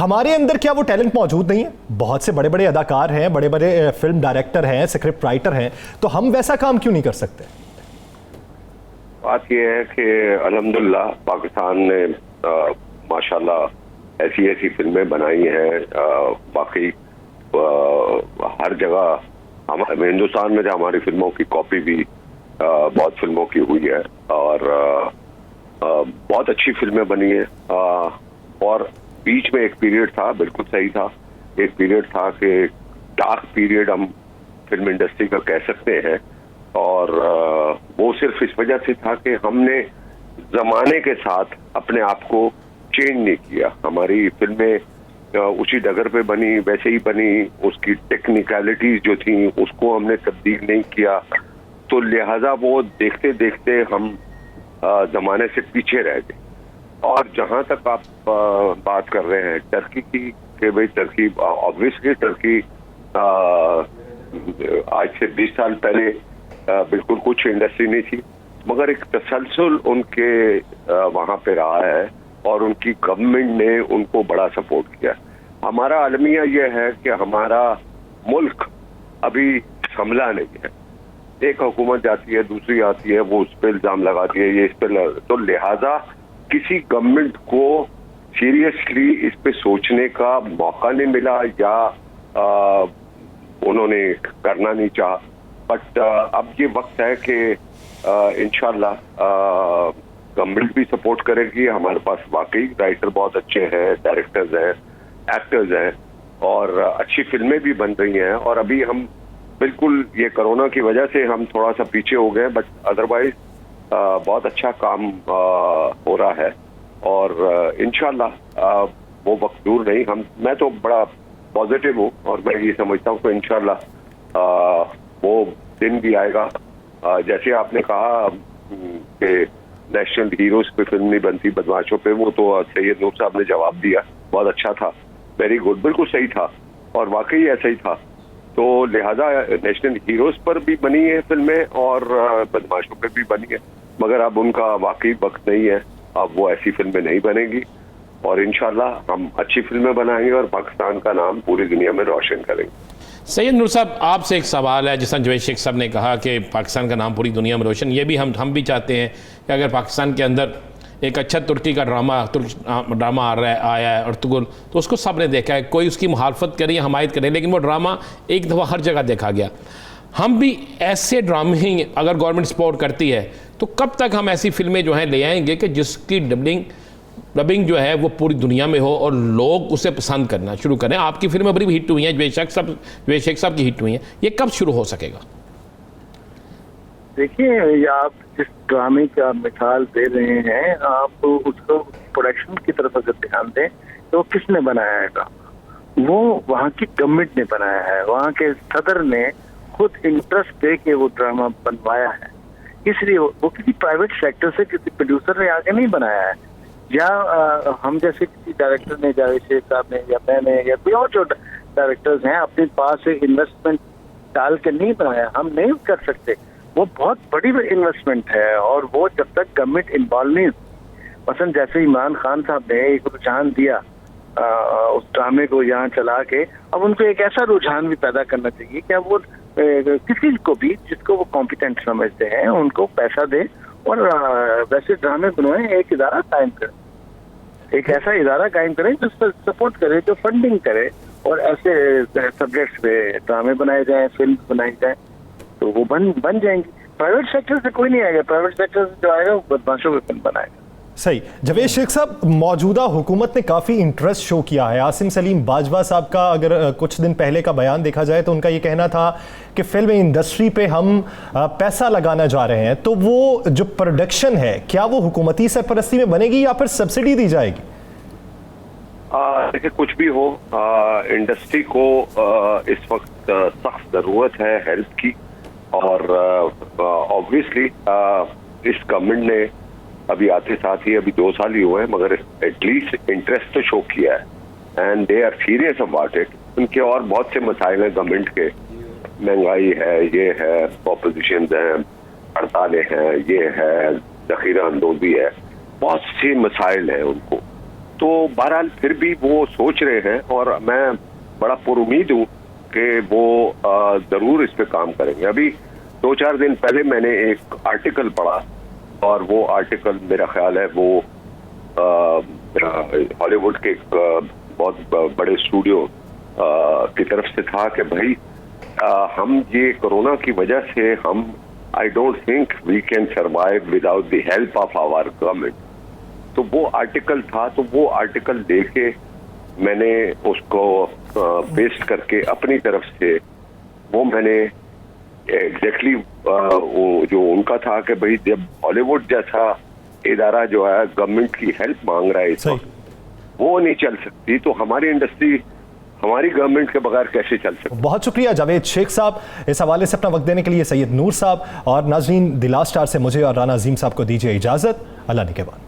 ہمارے اندر کیا وہ ٹیلنٹ موجود نہیں ہے؟ بہت سے بڑے بڑے اداکار ہیں، بڑے بڑے فلم ڈائریکٹر ہیں، اسکرپٹ رائٹر ہیں، تو ہم ویسا کام کیوں نہیں کر سکتے؟ بات یہ ہے کہ الحمدللہ پاکستان نے ماشاءاللہ ایسی فلمیں بنائی ہیں، باقی ہر جگہ ہندوستان میں جو ہماری فلموں کی کاپی بھی بہت فلموں کی ہوئی ہے، اور بہت اچھی فلمیں بنی ہیں. اور بیچ میں ایک پیریڈ تھا، بالکل صحیح تھا، ایک پیریڈ تھا کہ ڈارک پیریڈ ہم فلم انڈسٹری کا کہہ سکتے ہیں، اور وہ صرف اس وجہ سے تھا کہ ہم نے زمانے کے ساتھ اپنے آپ کو چینج نہیں کیا. ہماری فلمیں اسی ڈگر پہ بنی، ویسے ہی بنی، اس کی ٹیکنیکلٹیز جو تھیں اس کو ہم نے تبدیل نہیں کیا، تو لہذا وہ دیکھتے دیکھتے ہم زمانے سے پیچھے رہ گئے. اور جہاں تک آپ بات کر رہے ہیں ٹرکی کی، کہ بھئی ٹرکی آبویسلی ٹرکی آج سے 20 سال پہلے بالکل کچھ انڈسٹری نہیں تھی، مگر ایک تسلسل ان کے وہاں پہ رہا ہے، اور ان کی گورنمنٹ نے ان کو بڑا سپورٹ کیا. ہمارا المیہ یہ ہے کہ ہمارا ملک ابھی سنبھلا نہیں ہے. ایک حکومت جاتی ہے، دوسری آتی ہے، وہ اس پہ الزام لگاتی ہے، یہ اس پہ تو لہذا کسی گورنمنٹ کو سیریسلی اس پہ سوچنے کا موقع نہیں ملا، یا انہوں نے کرنا نہیں چاہا. بٹ اب یہ وقت ہے کہ انشاءاللہ گورنمنٹ بھی سپورٹ کرے گی. ہمارے پاس واقعی رائٹر بہت اچھے ہیں، ڈائریکٹرز ہیں، ایکٹرز ہیں، اور اچھی فلمیں بھی بن رہی ہیں. اور ابھی ہم بالکل یہ کرونا کی وجہ سے ہم تھوڑا سا پیچھے ہو گئے، بٹ ادروائز بہت اچھا کام ہو رہا ہے. اور انشاءاللہ وہ وقت دور نہیں. میں تو بڑا پازیٹیو ہوں، اور میں یہ سمجھتا ہوں کہ انشاءاللہ وہ دن بھی آئے گا. جیسے آپ نے کہا کہ نیشنل ہیروز پہ فلم نہیں بنتی، بدماشوں پہ، وہ تو سید نور صاحب نے جواب دیا، بہت اچھا تھا، ویری گڈ، بالکل صحیح تھا، اور واقعی ایسا ہی تھا. تو لہذا نیشنل ہیروز پر بھی بنی ہے فلمیں، اور بدماشوں پہ بھی بنی ہے، مگر اب ان کا واقعی وقت نہیں ہے. اب وہ ایسی فلمیں نہیں بنے گی، اور انشاءاللہ ہم اچھی فلمیں بنائیں گے اور پاکستان کا نام پوری دنیا میں روشن کریں گے. سید نور صاحب، آپ سے ایک سوال ہے. جس طرح جوید شیخ صاحب نے کہا کہ پاکستان کا نام پوری دنیا میں روشن، یہ بھی ہم بھی چاہتے ہیں کہ اگر پاکستان کے اندر ایک اچھا ترکی کا ڈرامہ آیا ہے ارطغرل، تو اس کو سب نے دیکھا ہے، کوئی اس کی مخالفت کرے یا حمایت کرے، لیکن وہ ڈرامہ ایک دفعہ ہر جگہ دیکھا گیا. ہم بھی ایسے ڈرامے ہی اگر گورنمنٹ سپورٹ کرتی ہے تو کب تک ہم ایسی فلمیں جو ہیں لے آئیں گے کہ جس کی ڈبنگ جو ہے وہ پوری دنیا میں ہو اور لوگ اسے پسند کرنا شروع کریں؟ آپ کی فلمیں بڑی ہٹ ہوئی ہیں، جوید شیخ صاحب کی ہٹ ہوئی ہیں، یہ کب شروع ہو سکے گا؟ دیکھیے، آپ جس ڈرامے کا مثال دے رہے ہیں، آپ اس کو پروڈکشن کی طرف اگر دھیان دیں تو وہ کس نے بنایا ہے ڈرامہ؟ وہ وہاں کی گورنمنٹ نے بنایا ہے، وہاں کے صدر نے خود انٹرسٹ دے کے وہ ڈرامہ بنوایا ہے. اس لیے وہ کسی پرائیویٹ سیکٹر سے کسی پروڈیوسر نے آگے نہیں بنایا ہے، یا ہم جیسے کسی ڈائریکٹر نے، جاوید شیخ صاحب نے یا میں نے یا کوئی اور جو ڈائریکٹرز ہیں اپنے پاس سے انویسٹمنٹ ڈال کے نہیں بنایا. ہم نہیں کر سکتے، وہ بہت بڑی انویسٹمنٹ ہے، اور وہ جب تک گورنمنٹ انوالو نہیں ہوتی. مثلا جیسے عمران خان صاحب نے ایک رجحان دیا اس ڈرامے کو یہاں چلا کے، اب ان کو ایک ایسا رجحان بھی پیدا کرنا چاہیے کہ اب وہ کسی کو بھی جس کو وہ کمپیٹنٹ سمجھتے ہیں ان کو پیسہ دے، اور ویسے ڈرامے بنوائیں. ایک ادارہ قائم کریں، ایک ایسا ادارہ قائم کریں جو سپورٹ کرے، جو فنڈنگ کرے، اور ایسے سبجیکٹس پہ ڈرامے بنائے جائیں، فلم بنائی جائیں، تو وہ بن جائیں گی. پرائیویٹ سیکٹر سے کوئی نہیں آئے گا، پرائیویٹ سیکٹر سے جو آئے گا وہ بدماشوں پہ فلم بنائے گا. صحیح. جوید شیخ صاحب، موجودہ حکومت نے کافی انٹرسٹ شو کیا ہے. عاصم سلیم باجوہ صاحب کا اگر کچھ دن پہلے کا بیان دیکھا جائے تو ان کا یہ کہنا تھا کہ فلم انڈسٹری پہ ہم پیسہ لگانا جا رہے ہیں. تو وہ جو پروڈکشن ہے کیا وہ حکومتی سرپرستی میں بنے گی یا پھر سبسڈی دی جائے گی؟ دیکھیں، کچھ بھی ہو، انڈسٹری کو اس وقت سخت ضرورت ہے ہیلپ کی، اور آبویسلی اس گورنمنٹ نے ابھی آتے ساتھ ہی ابھی 2 سال ہی ہوئے ہیں، مگر ایٹ لیسٹ انٹرسٹ تو شو کیا ہے، and they are serious about it. ان کے اور بہت سے مسائل ہیں گورنمنٹ کے، مہنگائی ہے، یہ ہے، اپوزیشنز ہیں، ہڑتالیں ہیں، یہ ہے، ذخیرہ اندوزی ہے، بہت سے مسائل ہیں ان کو. تو بہرحال پھر بھی وہ سوچ رہے ہیں اور میں بڑا پرامید ہوں کہ وہ ضرور اس پہ کام کریں گے. ابھی 2-4 دن پہلے میں نے ایک آرٹیکل پڑھا اور وہ آرٹیکل میرا خیال ہے وہ ہالی ووڈ کے ایک بہت بڑے اسٹوڈیو کی طرف سے تھا کہ بھائی ہم یہ کورونا کی وجہ سے ہم I don't think we can survive without the help of our government. تو وہ آرٹیکل تھا, تو وہ آرٹیکل دے کے میں نے اس کو پیسٹ کر کے اپنی طرف سے وہ میں نے ایگزیکٹلی جو ان کا تھا کہ بھائی جب ہالی ووڈ جیسا ادارہ جو ہے گورنمنٹ کی ہیلپ مانگ رہا ہے اس وقت وہ نہیں چل سکتی, تو ہماری انڈسٹری ہماری گورنمنٹ کے بغیر کیسے چل سکتی. بہت شکریہ جاوید شیخ صاحب اس حوالے سے اپنا وقت دینے کے لیے. سید نور صاحب اور ناظرین دی لاسٹ آور سے مجھے اور رانا عظیم صاحب کو دیجیے اجازت. اللہ نگہبان.